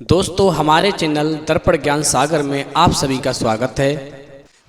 दोस्तों हमारे चैनल दर्पण ज्ञान सागर में आप सभी का स्वागत है।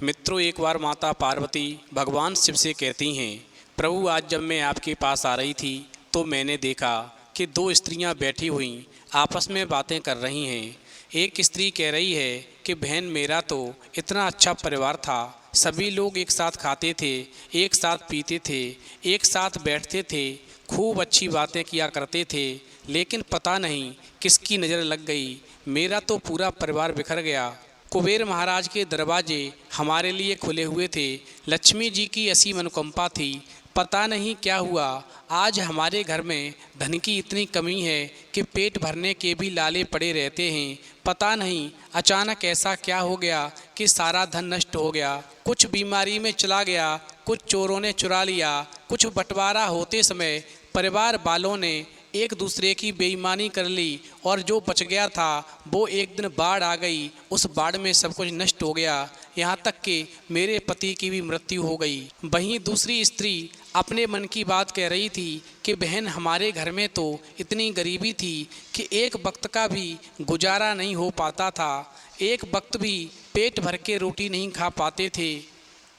मित्रों, एक बार माता पार्वती भगवान शिव से कहती हैं, प्रभु आज जब मैं आपके पास आ रही थी तो मैंने देखा कि दो स्त्रियां बैठी हुई आपस में बातें कर रही हैं। एक स्त्री कह रही है कि बहन, मेरा तो इतना अच्छा परिवार था, सभी लोग एक साथ खाते थे, एक साथ पीते थे, एक साथ बैठते थे, खूब अच्छी बातें किया करते थे, लेकिन पता नहीं किसकी नज़र लग गई, मेरा तो पूरा परिवार बिखर गया। कुबेर महाराज के दरवाजे हमारे लिए खुले हुए थे, लक्ष्मी जी की असीम अनुकंपा थी, पता नहीं क्या हुआ, आज हमारे घर में धन की इतनी कमी है कि पेट भरने के भी लाले पड़े रहते हैं। पता नहीं अचानक ऐसा क्या हो गया कि सारा धन नष्ट हो गया, कुछ बीमारी में चला गया, कुछ चोरों ने चुरा लिया, कुछ बंटवारा होते समय परिवार वालों ने एक दूसरे की बेईमानी कर ली और जो बच गया था वो एक दिन बाढ़ आ गई, उस बाढ़ में सब कुछ नष्ट हो गया, यहाँ तक कि मेरे पति की भी मृत्यु हो गई। वहीं दूसरी स्त्री अपने मन की बात कह रही थी कि बहन, हमारे घर में तो इतनी गरीबी थी कि एक वक्त का भी गुजारा नहीं हो पाता था, एक वक्त भी पेट भर के रोटी नहीं खा पाते थे,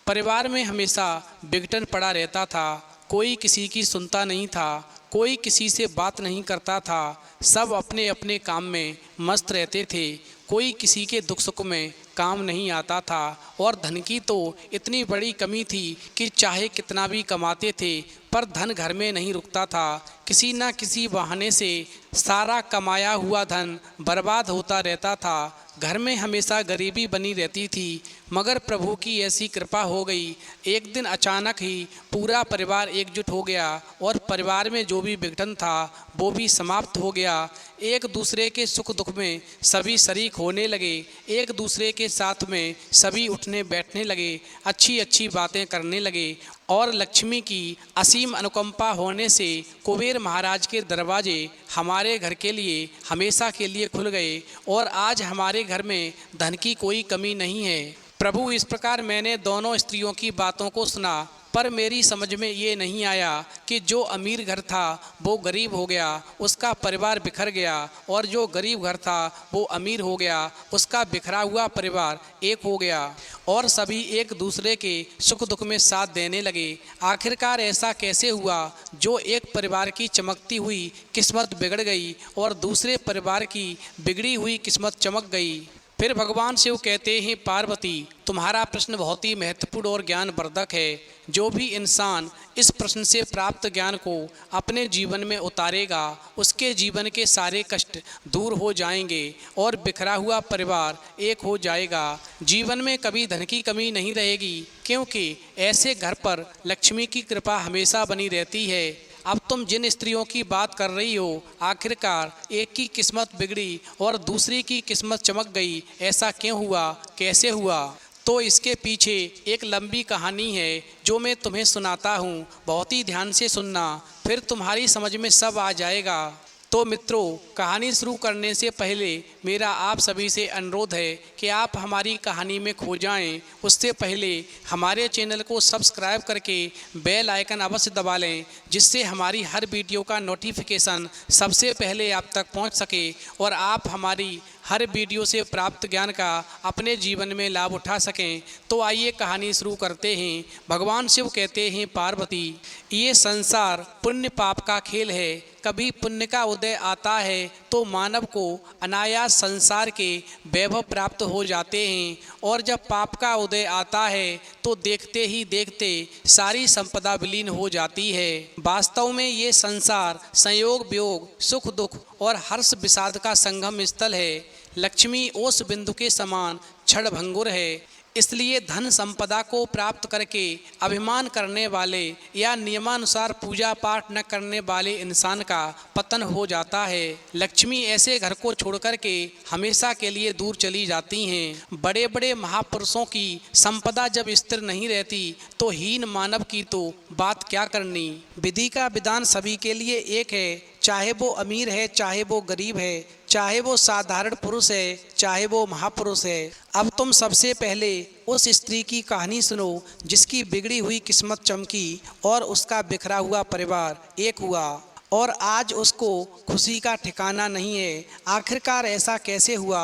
परिवार में हमेशा विघटन पड़ा रहता था, कोई किसी की सुनता नहीं था, कोई किसी से बात नहीं करता था, सब अपने अपने काम में मस्त रहते थे, कोई किसी के दुख सुख में काम नहीं आता था और धन की तो इतनी बड़ी कमी थी कि चाहे कितना भी कमाते थे पर धन घर में नहीं रुकता था। किसी न किसी बहाने से सारा कमाया हुआ धन बर्बाद होता रहता था, घर में हमेशा गरीबी बनी रहती थी। मगर प्रभु की ऐसी कृपा हो गई, एक दिन अचानक ही पूरा परिवार एकजुट हो गया और परिवार में जो भी विघटन था वो भी समाप्त हो गया। एक दूसरे के सुख दुख में सभी शरीक होने लगे, एक दूसरे के साथ में सभी उठने बैठने लगे, अच्छी अच्छी बातें करने लगे और लक्ष्मी की असीम अनुकंपा होने से कुबेर महाराज के दरवाजे हमारे घर के लिए हमेशा के लिए खुल गए और आज हमारे घर में धन की कोई कमी नहीं है। प्रभु, इस प्रकार मैंने दोनों स्त्रियों की बातों को सुना, पर मेरी समझ में ये नहीं आया कि जो अमीर घर था वो गरीब हो गया, उसका परिवार बिखर गया, और जो गरीब घर था वो अमीर हो गया, उसका बिखरा हुआ परिवार एक हो गया और सभी एक दूसरे के सुख दुख में साथ देने लगे। आखिरकार ऐसा कैसे हुआ जो एक परिवार की चमकती हुई किस्मत बिगड़ गई और दूसरे परिवार की बिगड़ी हुई किस्मत चमक गई। फिर भगवान शिव कहते हैं, पार्वती, तुम्हारा प्रश्न बहुत ही महत्वपूर्ण और ज्ञानवर्धक है। जो भी इंसान इस प्रश्न से प्राप्त ज्ञान को अपने जीवन में उतारेगा, उसके जीवन के सारे कष्ट दूर हो जाएंगे और बिखरा हुआ परिवार एक हो जाएगा। जीवन में कभी धन की कमी नहीं रहेगी, क्योंकि ऐसे घर पर लक्ष्मी की कृपा हमेशा बनी रहती है। अब तुम जिन स्त्रियों की बात कर रही हो, आखिरकार एक की किस्मत बिगड़ी और दूसरी की किस्मत चमक गई, ऐसा क्यों हुआ, कैसे हुआ? तो इसके पीछे एक लंबी कहानी है जो मैं तुम्हें सुनाता हूँ, बहुत ही ध्यान से सुनना, फिर तुम्हारी समझ में सब आ जाएगा। तो मित्रों, कहानी शुरू करने से पहले मेरा आप सभी से अनुरोध है कि आप हमारी कहानी में खो जाएं। उससे पहले हमारे चैनल को सब्सक्राइब करके बेल आइकन अवश्य दबा लें, जिससे हमारी हर वीडियो का नोटिफिकेशन सबसे पहले आप तक पहुंच सके और आप हमारी हर वीडियो से प्राप्त ज्ञान का अपने जीवन में लाभ उठा सकें। तो आइए कहानी शुरू करते हैं। भगवान शिव कहते हैं, पार्वती, ये संसार पुण्य पाप का खेल है। कभी पुण्य का उदय आता है तो मानव को अनायास संसार के वैभव प्राप्त हो जाते हैं, और जब पाप का उदय आता है तो देखते ही देखते सारी संपदा विलीन हो जाती है। वास्तव में ये संसार संयोग वियोग, सुख दुख और हर्ष विषाद का संगम स्थल है। लक्ष्मी ओस बिंदु के समान क्षणभंगुर है, इसलिए धन संपदा को प्राप्त करके अभिमान करने वाले या नियमानुसार पूजा पाठ न करने वाले इंसान का पतन हो जाता है। लक्ष्मी ऐसे घर को छोड़कर के हमेशा के लिए दूर चली जाती हैं। बड़े बड़े महापुरुषों की संपदा जब स्थिर नहीं रहती तो हीन मानव की तो बात क्या करनी। विधि का विधान सभी के लिए एक है, चाहे वो अमीर है, चाहे वो गरीब है, चाहे वो साधारण पुरुष है, चाहे वो महापुरुष है। अब तुम सबसे पहले उस स्त्री की कहानी सुनो जिसकी बिगड़ी हुई किस्मत चमकी और उसका बिखरा हुआ परिवार एक हुआ। और आज उसको खुशी का ठिकाना नहीं है। आखिरकार ऐसा कैसे हुआ?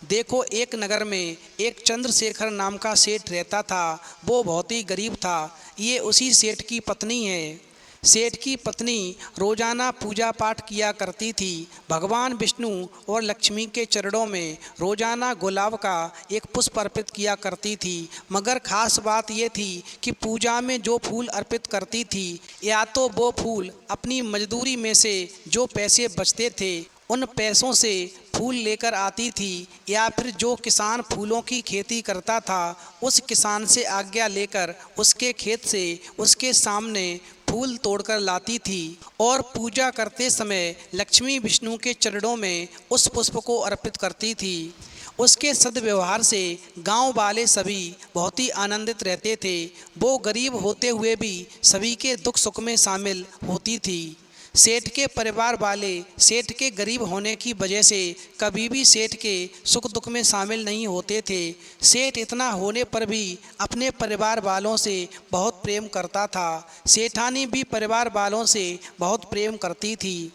देखो, एक नगर में एक चंद्रशेखर नाम का सेठ रहता था। वो बहुत ही गरीब था। ये उसी सेठ की पत्नी है। सेठ की पत्नी रोजाना पूजा पाठ किया करती थी। भगवान विष्णु और लक्ष्मी के चरणों में रोजाना गुलाब का एक पुष्प अर्पित किया करती थी। मगर खास बात यह थी कि पूजा में जो फूल अर्पित करती थी, या तो वो फूल अपनी मजदूरी में से जो पैसे बचते थे उन पैसों से फूल लेकर आती थी, या फिर जो किसान फूलों की खेती करता था उस किसान से आज्ञा लेकर उसके खेत से उसके सामने फूल तोड़कर लाती थी और पूजा करते समय लक्ष्मी विष्णु के चरणों में उस पुष्प को अर्पित करती थी। उसके सद्व्यवहार से गांव वाले सभी बहुत ही आनंदित रहते थे। वो गरीब होते हुए भी सभी के दुख सुख में शामिल होती थी। सेठ के परिवार वाले सेठ के गरीब होने की वजह से कभी भी सेठ के सुख दुख में शामिल नहीं होते थे। सेठ इतना होने पर भी अपने परिवार वालों से बहुत प्रेम करता था। सेठानी भी परिवार वालों से बहुत प्रेम करती थी,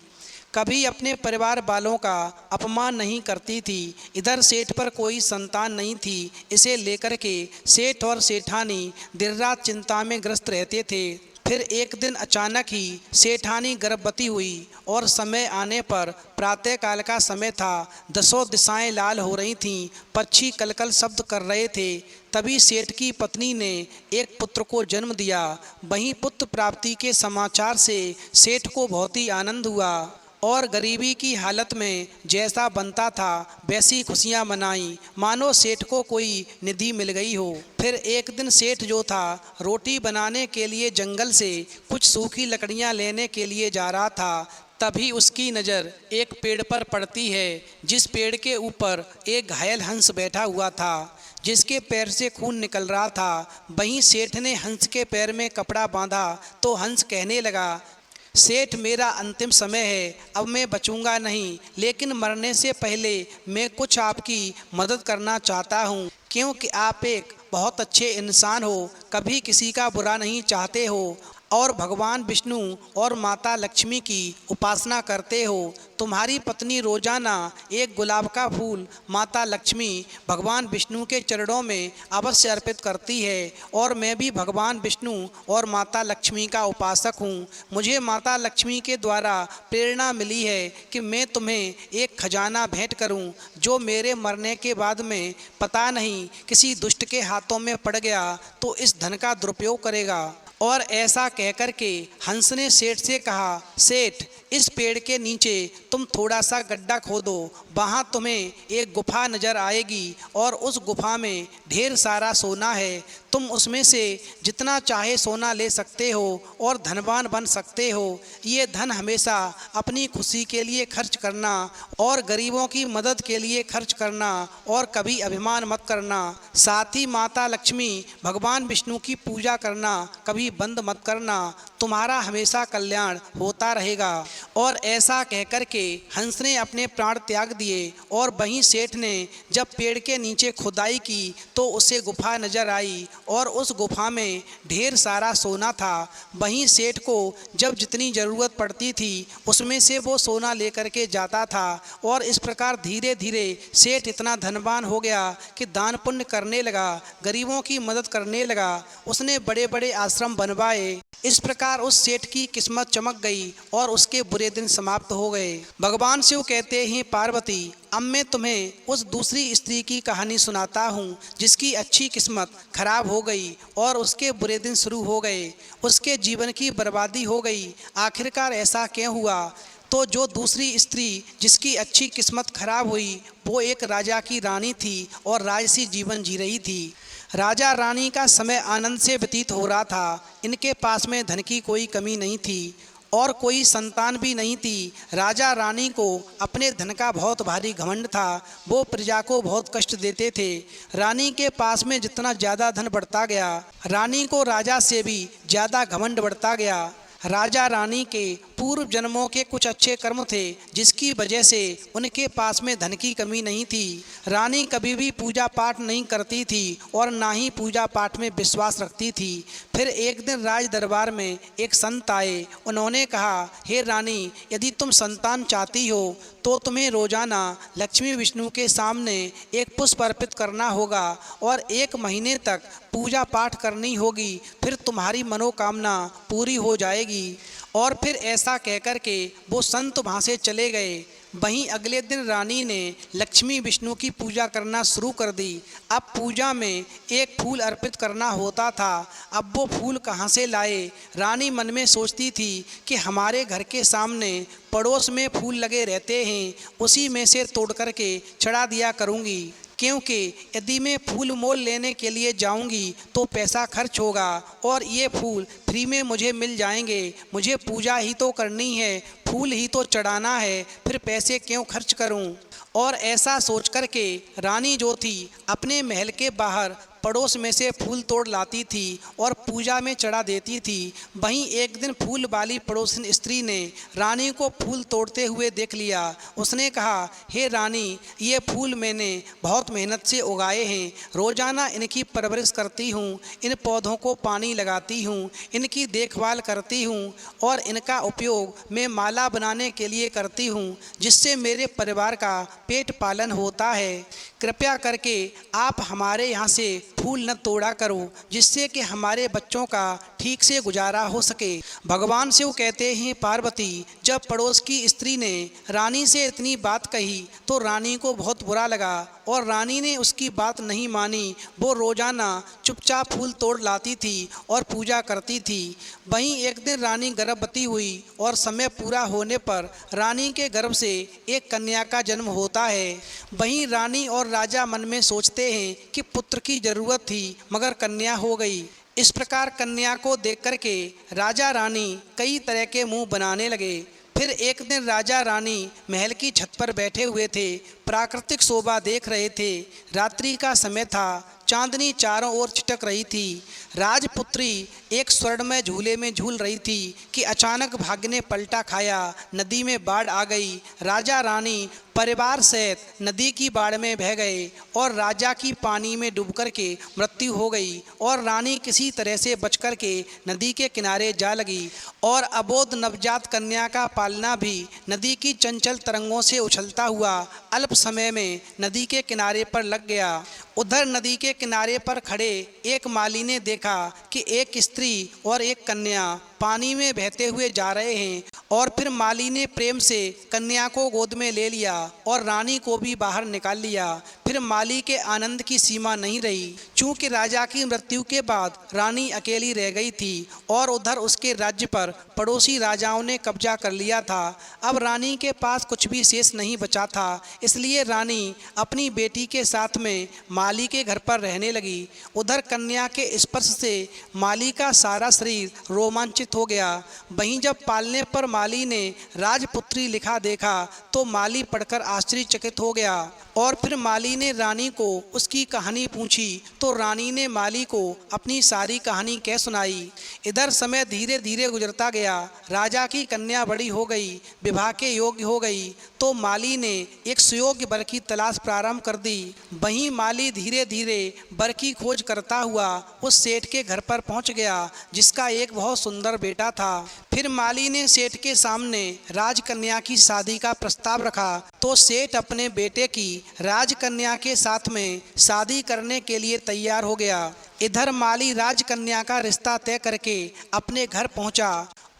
कभी अपने परिवार वालों का अपमान नहीं करती थी। इधर सेठ पर कोई संतान नहीं थी। इसे लेकर के सेठ और सेठानी दिन रात चिंता में ग्रस्त रहते थे। फिर एक दिन अचानक ही सेठानी गर्भवती हुई और समय आने पर प्रातःकाल का समय था। दसों दिशाएं लाल हो रही थीं, पक्षी कलकल शब्द कर रहे थे। तभी सेठ की पत्नी ने एक पुत्र को जन्म दिया। वहीं पुत्र प्राप्ति के समाचार से सेठ को बहुत ही आनंद हुआ और गरीबी की हालत में जैसा बनता था वैसी खुशियां मनाई, मानो सेठ को कोई निधि मिल गई हो। फिर एक दिन सेठ जो था रोटी बनाने के लिए जंगल से कुछ सूखी लकड़ियां लेने के लिए जा रहा था। तभी उसकी नज़र एक पेड़ पर पड़ती है, जिस पेड़ के ऊपर एक घायल हंस बैठा हुआ था, जिसके पैर से खून निकल रहा था। वहीं सेठ ने हंस के पैर में कपड़ा बांधा तो हंस कहने लगा, सेठ, मेरा अंतिम समय है, अब मैं बचूंगा नहीं, लेकिन मरने से पहले मैं कुछ आपकी मदद करना चाहता हूँ, क्योंकि आप एक बहुत अच्छे इंसान हो, कभी किसी का बुरा नहीं चाहते हो और भगवान विष्णु और माता लक्ष्मी की उपासना करते हो। तुम्हारी पत्नी रोजाना एक गुलाब का फूल माता लक्ष्मी भगवान विष्णु के चरणों में अवश्य अर्पित करती है और मैं भी भगवान विष्णु और माता लक्ष्मी का उपासक हूँ। मुझे माता लक्ष्मी के द्वारा प्रेरणा मिली है कि मैं तुम्हें एक खजाना भेंट करूँ, जो मेरे मरने के बाद में पता नहीं किसी दुष्ट के हाथों में पड़ गया तो इस धन का दुरुपयोग करेगा। और ऐसा कहकर के हंस ने सेठ से कहा, सेठ, इस पेड़ के नीचे तुम थोड़ा सा गड्ढा खोदो, वहाँ तुम्हें एक गुफा नज़र आएगी और उस गुफा में ढेर सारा सोना है। तुम उसमें से जितना चाहे सोना ले सकते हो और धनवान बन सकते हो। ये धन हमेशा अपनी खुशी के लिए खर्च करना और गरीबों की मदद के लिए खर्च करना और कभी अभिमान मत करना। साथ ही माता लक्ष्मी भगवान विष्णु की पूजा करना कभी बंद मत करना, तुम्हारा हमेशा कल्याण होता रहेगा। और ऐसा कहकर के हंस ने अपने प्राण त्याग दिए और वहीं सेठ ने जब पेड़ के नीचे खुदाई की तो उसे गुफा नजर आई और उस गुफा में ढेर सारा सोना था। वहीं सेठ को जब जितनी ज़रूरत पड़ती थी उसमें से वो सोना लेकर के जाता था और इस प्रकार धीरे धीरे सेठ इतना धनवान हो गया कि दान पुण्य करने लगा, गरीबों की मदद करने लगा। उसने बड़े बड़े आश्रम बनवाए। इस प्रकार उस सेठ की किस्मत चमक गई और उसके बुरे दिन समाप्त हो गए। भगवान शिव कहते हैं, पार्वती, अब मैं तुम्हें उस दूसरी स्त्री की कहानी सुनाता हूँ जिसकी अच्छी किस्मत खराब हो गई और उसके बुरे दिन शुरू हो गए, उसके जीवन की बर्बादी हो गई। आखिरकार ऐसा क्यों हुआ? तो जो दूसरी स्त्री जिसकी अच्छी किस्मत खराब हुई वो एक राजा की रानी थी और राजसी जीवन जी रही थी। राजा रानी का समय आनंद से व्यतीत हो रहा था। इनके पास में धन की कोई कमी नहीं थी और कोई संतान भी नहीं थी। राजा रानी को अपने धन का बहुत भारी घमंड था। वो प्रजा को बहुत कष्ट देते थे। रानी के पास में जितना ज़्यादा धन बढ़ता गया, रानी को राजा से भी ज़्यादा घमंड बढ़ता गया। राजा रानी के पूर्व जन्मों के कुछ अच्छे कर्म थे जिसकी वजह से उनके पास में धन की कमी नहीं थी। रानी कभी भी पूजा पाठ नहीं करती थी और ना ही पूजा पाठ में विश्वास रखती थी। फिर एक दिन राज दरबार में एक संत आए। उन्होंने कहा, हे रानी, यदि तुम संतान चाहती हो तो तुम्हें रोजाना लक्ष्मी विष्णु के सामने एक पुष्प अर्पित करना होगा और 1 महीने तक पूजा पाठ करनी होगी, फिर तुम्हारी मनोकामना पूरी हो जाएगी। और फिर ऐसा कहकर के वो संत वहाँ से चले गए। वहीं अगले दिन रानी ने लक्ष्मी विष्णु की पूजा करना शुरू कर दी। अब पूजा में एक फूल अर्पित करना होता था। अब वो फूल कहाँ से लाए? रानी मन में सोचती थी कि हमारे घर के सामने पड़ोस में फूल लगे रहते हैं, उसी में से तोड़ करके चढ़ा दिया करूँगी, क्योंकि यदि मैं फूल मोल लेने के लिए जाऊंगी तो पैसा खर्च होगा और ये फूल फ्री में मुझे मिल जाएंगे। मुझे पूजा ही तो करनी है, फूल ही तो चढ़ाना है, फिर पैसे क्यों खर्च करूं? और ऐसा सोच कर के रानी जो थी अपने महल के बाहर पड़ोस में से फूल तोड़ लाती थी और पूजा में चढ़ा देती थी। वहीं एक दिन फूल वाली पड़ोसन स्त्री ने रानी को फूल तोड़ते हुए देख लिया। उसने कहा, हे रानी, ये फूल मैंने बहुत मेहनत से उगाए हैं, रोज़ाना इनकी परवरिश करती हूँ, इन पौधों को पानी लगाती हूँ, इनकी देखभाल करती हूँ और इनका उपयोग मैं माला बनाने के लिए करती हूँ, जिससे मेरे परिवार का पेट पालन होता है। कृपया करके आप हमारे यहाँ से फूल न तोड़ा करो, जिससे कि हमारे बच्चों का ठीक से गुजारा हो सके। भगवान शिव कहते हैं, पार्वती, जब पड़ोस की स्त्री ने रानी से इतनी बात कही तो रानी को बहुत बुरा लगा और रानी ने उसकी बात नहीं मानी। वो रोज़ाना चुपचाप फूल तोड़ लाती थी और पूजा करती थी। वहीं एक दिन रानी गर्भवती हुई और समय पूरा होने पर रानी के गर्भ से एक कन्या का जन्म होता है। वहीं रानी और राजा मन में सोचते हैं कि पुत्र की जरूरत थी मगर कन्या हो गई। इस प्रकार कन्या को देख कर के राजा रानी कई तरह के मुंह बनाने लगे। फिर एक दिन राजा रानी महल की छत पर बैठे हुए थे, प्राकृतिक शोभा देख रहे थे। रात्रि का समय था, चांदनी चारों ओर छिटक रही थी। राजपुत्री एक स्वर्णमय झूले में झूल रही थी कि अचानक भाग्य ने पलटा खाया। नदी में बाढ़ आ गई। राजा रानी परिवार सहित नदी की बाढ़ में बह गए और राजा की पानी में डूब कर के मृत्यु हो गई और रानी किसी तरह से बचकर के नदी के किनारे जा लगी और अबोध नवजात कन्या का पालना भी नदी की चंचल तरंगों से उछलता हुआ अल्प समय में नदी के किनारे पर लग गया। उधर नदी के किनारे पर खड़े एक माली ने देखा कि एक स्त्री और एक कन्या पानी में बहते हुए जा रहे हैं और फिर माली ने प्रेम से कन्या को गोद में ले लिया और रानी को भी बाहर निकाल लिया। फिर माली के आनंद की सीमा नहीं रही। चूँकि राजा की मृत्यु के बाद रानी अकेली रह गई थी और उधर उसके राज्य पर पड़ोसी राजाओं ने कब्जा कर लिया था। अब रानी के पास कुछ भी शेष नहीं बचा था, इसलिए रानी अपनी बेटी के साथ में माली के घर पर रहने लगी। उधर कन्या के स्पर्श से माली का सारा शरीर रोमांचित हो गया। वहीं जब पालने पर माली ने राजपुत्री लिखा देखा तो माली पढ़कर आश्चर्यचकित हो गया और फिर माली ने रानी को उसकी कहानी पूछी तो रानी ने माली को अपनी सारी कहानी कह सुनाई। इधर समय धीरे धीरे गुजरता गया। राजा की कन्या बड़ी हो गई, विवाह के योग्य हो गई तो माली ने एक सुयोग्य वर की तलाश प्रारंभ कर दी। वहीं माली धीरे धीरे वर की खोज करता हुआ उस सेठ के घर पर पहुंच गया जिसका एक बहुत सुंदर बेटा था। फिर माली ने सेठ के सामने राजकन्या की शादी का प्रस्ताव रखा तो सेठ अपने बेटे की राजकन्या के साथ में शादी करने के लिए तैयार हो गया। इधर माली राजकन्या का रिश्ता तय करके अपने घर पहुंचा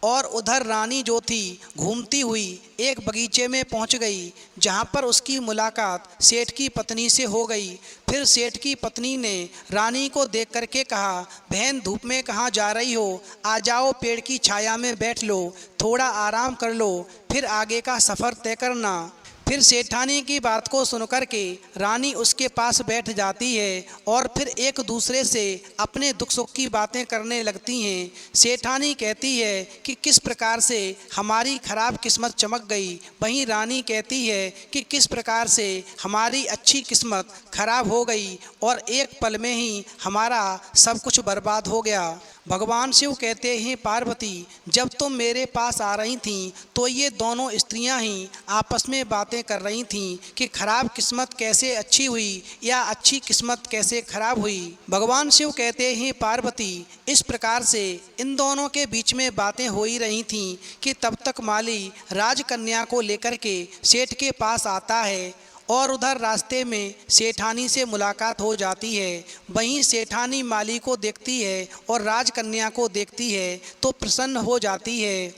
और उधर रानी जो थी घूमती हुई एक बगीचे में पहुंच गई जहां पर उसकी मुलाकात सेठ की पत्नी से हो गई। फिर सेठ की पत्नी ने रानी को देख करके कहा, बहन धूप में कहाँ जा रही हो, आ जाओ पेड़ की छाया में बैठ लो, थोड़ा आराम कर लो, फिर आगे का सफ़र तय करना। फिर सेठानी की बात को सुनकर के रानी उसके पास बैठ जाती है और फिर एक दूसरे से अपने दुख सुख की बातें करने लगती हैं। सेठानी कहती है कि किस प्रकार से हमारी खराब किस्मत चमक गई, वहीं रानी कहती है कि किस प्रकार से हमारी अच्छी किस्मत खराब हो गई और एक पल में ही हमारा सब कुछ बर्बाद हो गया। भगवान शिव कहते हैं, पार्वती जब तुम मेरे पास आ रही थीं तो ये दोनों स्त्रियां ही आपस में बातें कर रही थीं कि खराब किस्मत कैसे अच्छी हुई या अच्छी किस्मत कैसे खराब हुई। भगवान शिव कहते हैं, पार्वती इस प्रकार से इन दोनों के बीच में बातें हो ही रही थीं कि तब तक माली राजकन्या को लेकर के सेठ के पास आता है और उधर रास्ते में सेठानी से मुलाकात हो जाती है। वहीं सेठानी माली को देखती है और राजकन्या को देखती है तो प्रसन्न हो जाती है।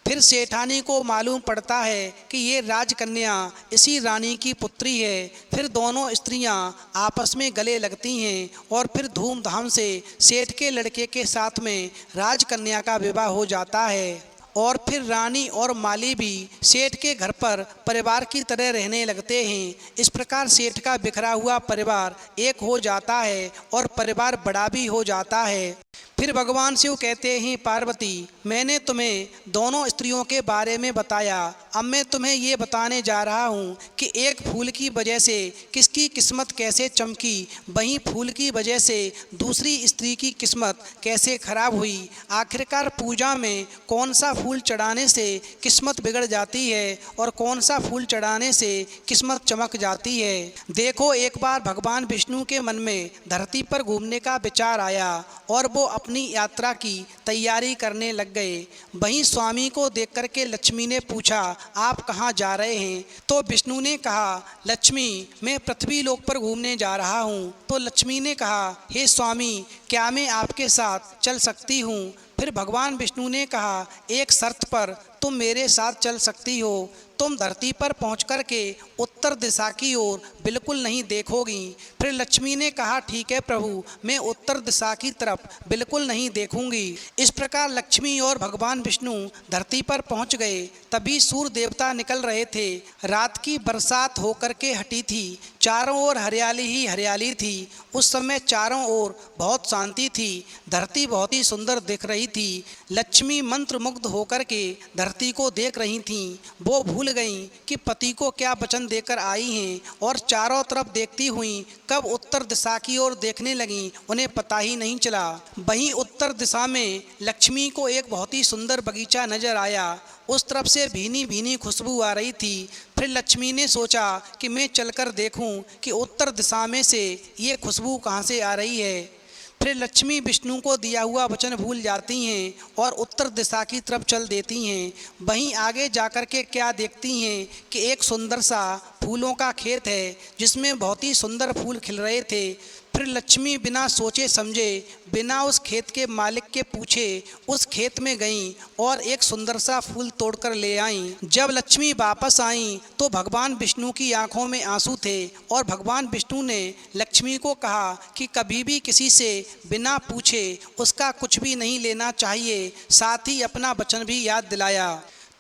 फिर सेठानी को मालूम पड़ता है कि ये राजकन्या इसी रानी की पुत्री है। फिर दोनों स्त्रियां आपस में गले लगती हैं और फिर धूमधाम से सेठ के लड़के के साथ में राजकन्या का विवाह हो जाता है। और फिर रानी और माली भी सेठ के घर पर परिवार की तरह रहने लगते हैं। इस प्रकार सेठ का बिखरा हुआ परिवार एक हो जाता है और परिवार बड़ा भी हो जाता है। फिर भगवान शिव कहते हैं, पार्वती मैंने तुम्हें दोनों स्त्रियों के बारे में बताया, अब मैं तुम्हें ये बताने जा रहा हूँ कि एक फूल की वजह से किसकी किस्मत कैसे चमकी, वहीं फूल की वजह से दूसरी स्त्री की किस्मत कैसे खराब हुई। आखिरकार पूजा में कौन सा फूल चढ़ाने से किस्मत बिगड़ जाती है और कौन सा फूल चढ़ाने से किस्मत चमक जाती है। देखो, एक बार भगवान विष्णु के मन में धरती पर घूमने का विचार आया और वो अपनी यात्रा की तैयारी करने लग गए। वहीं स्वामी को देख करके लक्ष्मी ने पूछा, आप कहाँ जा रहे हैं? तो विष्णु ने कहा, लक्ष्मी मैं पृथ्वी लोक पर घूमने जा रहा हूँ। तो लक्ष्मी ने कहा, हे स्वामी क्या मैं आपके साथ चल सकती हूँ? फिर भगवान विष्णु ने कहा, एक शर्त पर तुम मेरे साथ चल सकती हो, तुम धरती पर पहुँच कर के उत्तर दिशा की ओर बिल्कुल नहीं देखोगी। फिर लक्ष्मी ने कहा, ठीक है प्रभु, मैं उत्तर दिशा की तरफ बिल्कुल नहीं देखूंगी। इस प्रकार लक्ष्मी और भगवान विष्णु धरती पर पहुँच गए। तभी सूर्य देवता निकल रहे थे। रात की बरसात होकर के हटी थी, चारों ओर हरियाली ही हरियाली थी। उस समय चारों ओर बहुत शांति थी, धरती बहुत ही सुंदर दिख रही थी। लक्ष्मी मंत्रमुग्ध होकर के धरती को देख रही थीं। वो भूल गईं कि पति को क्या वचन देकर आई हैं और चारों तरफ देखती हुई कब उत्तर दिशा की ओर देखने लगीं, उन्हें पता ही नहीं चला। वहीं उत्तर दिशा में लक्ष्मी को एक बहुत ही सुंदर बगीचा नजर आया। उस तरफ से भीनी भीनी खुशबू आ रही थी। फिर लक्ष्मी ने सोचा कि मैं चलकर देखूं कि उत्तर दिशा में से ये खुशबू कहाँ से आ रही है। फिर लक्ष्मी विष्णु को दिया हुआ वचन भूल जाती हैं और उत्तर दिशा की तरफ चल देती हैं। वहीं आगे जाकर के क्या देखती हैं कि एक सुंदर सा फूलों का खेत है जिसमें बहुत ही सुंदर फूल खिल रहे थे। फिर लक्ष्मी बिना सोचे समझे, बिना उस खेत के मालिक के पूछे उस खेत में गईं और एक सुंदर सा फूल तोड़कर ले आईं। जब लक्ष्मी वापस आईं तो भगवान विष्णु की आंखों में आंसू थे और भगवान विष्णु ने लक्ष्मी को कहा कि कभी भी किसी से बिना पूछे उसका कुछ भी नहीं लेना चाहिए। साथ ही अपना वचन भी याद दिलाया।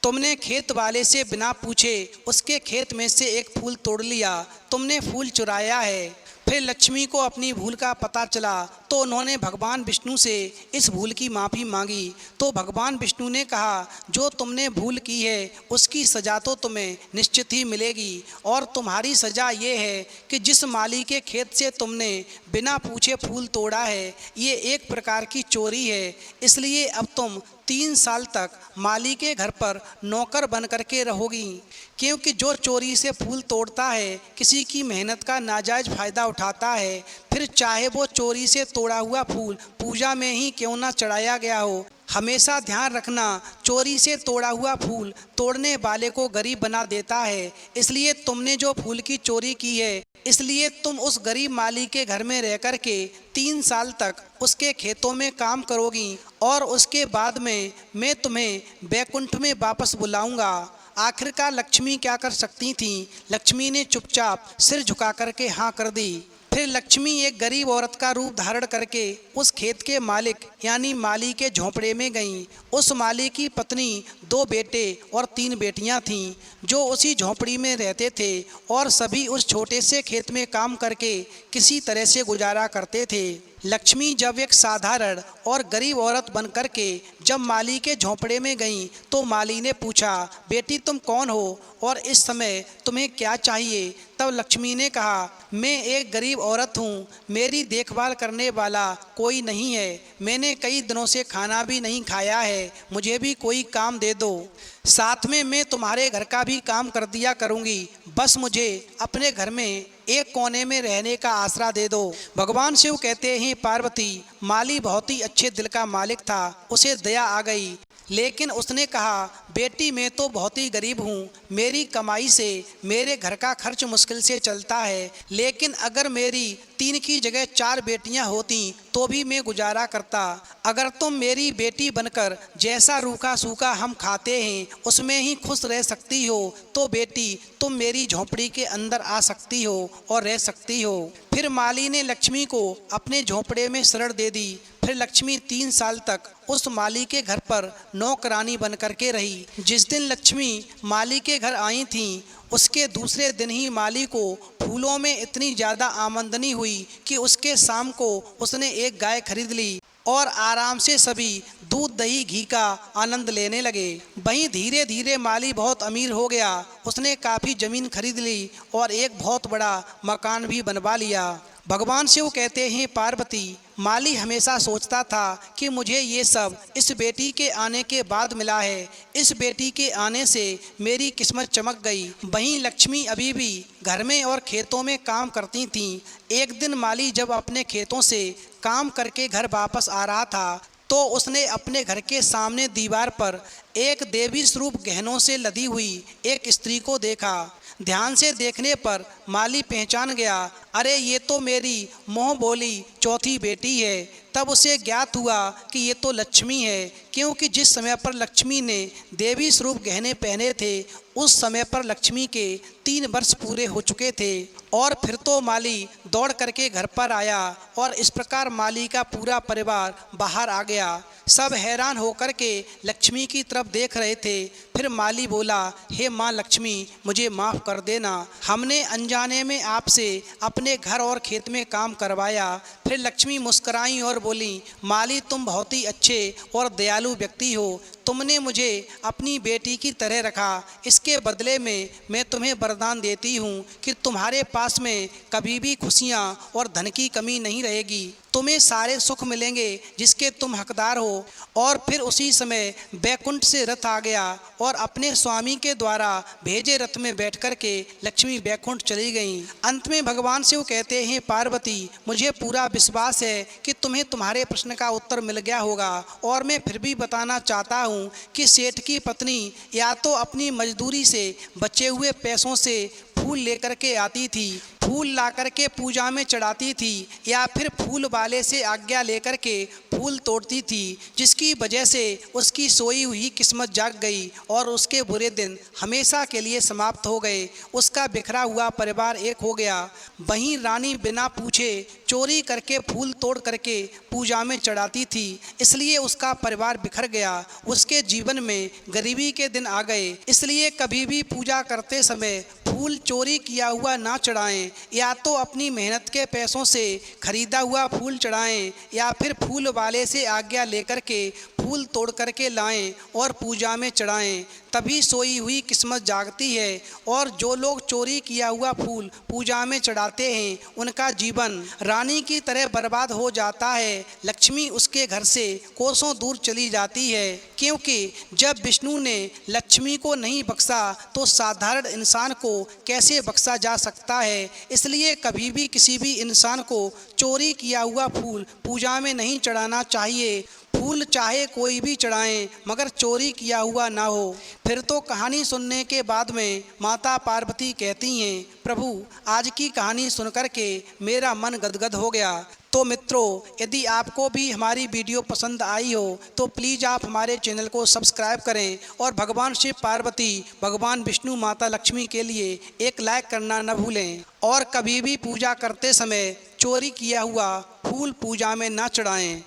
तुमने खेत वाले से बिना पूछे उसके खेत में से एक फूल तोड़ लिया, तुमने फूल चुराया है। फिर लक्ष्मी को अपनी भूल का पता चला तो उन्होंने भगवान विष्णु से इस भूल की माफ़ी मांगी। तो भगवान विष्णु ने कहा, जो तुमने भूल की है उसकी सज़ा तो तुम्हें निश्चित ही मिलेगी और तुम्हारी सज़ा ये है कि जिस माली के खेत से तुमने बिना पूछे फूल तोड़ा है ये एक प्रकार की चोरी है। इसलिए अब तुम 3 साल तक माली के घर पर नौकर बन करके रहोगी, क्योंकि जो चोरी से फूल तोड़ता है किसी की मेहनत का नाजायज़ फ़ायदा उठाता है, फिर चाहे वो चोरी से तोड़ा हुआ फूल पूजा में ही क्यों ना चढ़ाया गया हो। हमेशा ध्यान रखना, चोरी से तोड़ा हुआ फूल तोड़ने वाले को गरीब बना देता है। इसलिए तुमने जो फूल की चोरी की है इसलिए तुम उस गरीब माली के घर में रह कर के 3 साल तक उसके खेतों में काम करोगी और उसके बाद में मैं तुम्हें बैकुंठ में वापस बुलाऊंगा। आखिरकार लक्ष्मी क्या कर सकती थी? लक्ष्मी ने चुपचाप सिर झुका करके हाँ कर दी। फिर लक्ष्मी एक गरीब औरत का रूप धारण करके उस खेत के मालिक यानी माली के झोंपड़े में गईं। उस माली की पत्नी, 2 बेटे और 3 बेटियां थीं जो उसी झोंपड़ी में रहते थे और सभी उस छोटे से खेत में काम करके किसी तरह से गुजारा करते थे। लक्ष्मी जब एक साधारण और गरीब औरत बन कर के जब माली के झोंपड़े में गईं तो माली ने पूछा, बेटी तुम कौन हो और इस समय तुम्हें क्या चाहिए? तब लक्ष्मी ने कहा, मैं एक गरीब औरत हूँ, मेरी देखभाल करने वाला कोई नहीं है, मैंने कई दिनों से खाना भी नहीं खाया है, मुझे भी कोई काम दे दो, साथ में मैं तुम्हारे घर का भी काम कर दिया करूँगी, बस मुझे अपने घर में एक कोने में रहने का आसरा दे दो। भगवान शिव कहते हैं, पार्वती, माली बहुत ही अच्छे दिल का मालिक था, उसे दया आ गई, लेकिन उसने कहा, बेटी मैं तो बहुत ही गरीब हूँ, मेरी कमाई से मेरे घर का खर्च मुश्किल से चलता है, लेकिन अगर मेरी 3 की जगह 4 बेटियाँ होती तो भी मैं गुजारा करता। अगर तुम मेरी बेटी बनकर जैसा रूखा सूखा हम खाते हैं उसमें ही खुश रह सकती हो तो बेटी तुम मेरी झोंपड़ी के अंदर आ सकती हो और रह सकती हो। फिर माली ने लक्ष्मी को अपने झोंपड़े में शरण दे दी। फिर लक्ष्मी 3 साल तक उस माली के घर पर नौकरानी बन करके रही। जिस दिन लक्ष्मी माली के घर आई थी उसके दूसरे दिन ही माली को फूलों में इतनी ज़्यादा आमदनी हुई कि उसके शाम को उसने एक गाय खरीद ली और आराम से सभी दूध दही घी का आनंद लेने लगे। वहीं धीरे धीरे माली बहुत अमीर हो गया। उसने काफ़ी ज़मीन खरीद ली और एक बहुत बड़ा मकान भी बनवा लिया। भगवान शिव कहते हैं, पार्वती, माली हमेशा सोचता था कि मुझे ये सब इस बेटी के आने के बाद मिला है, इस बेटी के आने से मेरी किस्मत चमक गई। वहीं लक्ष्मी अभी भी घर में और खेतों में काम करती थीं। एक दिन माली जब अपने खेतों से काम करके घर वापस आ रहा था तो उसने अपने घर के सामने दीवार पर एक देवी स्वरूप गहनों से लदी हुई एक स्त्री को देखा। ध्यान से देखने पर माली पहचान गया, अरे ये तो मेरी मोह बोली चौथी बेटी है। तब उसे ज्ञात हुआ कि ये तो लक्ष्मी है, क्योंकि जिस समय पर लक्ष्मी ने देवी स्वरूप गहने पहने थे उस समय पर लक्ष्मी के 3 वर्ष पूरे हो चुके थे। और फिर तो माली दौड़ करके घर पर आया और इस प्रकार माली का पूरा परिवार बाहर आ गया। सब हैरान होकर के लक्ष्मी की तरफ देख रहे थे। फिर माली बोला, हे माँ लक्ष्मी, मुझे माफ़ कर देना, हमने अनजाने में आपसे अपने घर और खेत में काम करवाया। फिर लक्ष्मी मुस्कराई और बोली, माली तुम बहुत ही अच्छे और दयालु व्यक्ति हो, तुमने मुझे अपनी बेटी की तरह रखा, इसके बदले में मैं तुम्हें वरदान देती हूँ कि तुम्हारे पास में कभी भी खुशियाँ और धन की कमी नहीं रहेगी, तुम्हें सारे सुख मिलेंगे जिसके तुम हकदार हो। और फिर उसी समय बैकुंठ से रथ आ गया और अपने स्वामी के द्वारा भेजे रथ में बैठ कर के लक्ष्मी बैकुंठ चली गईं। अंत में भगवान शिव कहते हैं, पार्वती, मुझे पूरा विश्वास है कि तुम्हें तुम्हारे प्रश्न का उत्तर मिल गया होगा, और मैं फिर भी बताना चाहता हूँ कि सेठ की पत्नी या तो अपनी मजदूरी से बचे हुए पैसों से फूल लेकर के आती थी, फूल ला कर के पूजा में चढ़ाती थी, या फिर फूल वाले से आज्ञा लेकर के फूल तोड़ती थी, जिसकी वजह से उसकी सोई हुई किस्मत जाग गई और उसके बुरे दिन हमेशा के लिए समाप्त हो गए। उसका बिखरा हुआ परिवार एक हो गया। वहीं रानी बिना पूछे चोरी करके फूल तोड़ करके पूजा में चढ़ाती थी, इसलिए उसका परिवार बिखर गया। उसके जीवन में गरीबी के दिन आ गए। इसलिए कभी भी पूजा करते समय फूल चोरी किया हुआ ना चढ़ाएं, या तो अपनी मेहनत के पैसों से खरीदा हुआ फूल चढ़ाएं, या फिर फूल वाले से आज्ञा लेकर के फूल तोड़ करके लाएं और पूजा में चढ़ाएं, तभी सोई हुई किस्मत जागती है। और जो लोग चोरी किया हुआ फूल पूजा में चढ़ाते हैं उनका जीवन रानी की तरह बर्बाद हो जाता है। लक्ष्मी उसके घर से कोसों दूर चली जाती है, क्योंकि जब विष्णु ने लक्ष्मी को नहीं बख्शा तो साधारण इंसान को कैसे बख्शा जा सकता है। इसलिए कभी भी किसी भी इंसान को चोरी किया हुआ फूल पूजा में नहीं चढ़ाना चाहिए। फूल चाहे कोई भी चढ़ाएं, मगर चोरी किया हुआ ना हो। फिर तो कहानी सुनने के बाद में माता पार्वती कहती हैं, प्रभु, आज की कहानी सुनकर के मेरा मन गदगद हो गया। तो मित्रों, यदि आपको भी हमारी वीडियो पसंद आई हो तो प्लीज़ आप हमारे चैनल को सब्सक्राइब करें और भगवान शिव पार्वती, भगवान विष्णु, माता लक्ष्मी के लिए एक लाइक करना न भूलें। और कभी भी पूजा करते समय चोरी किया हुआ फूल पूजा में न चढ़ाएं।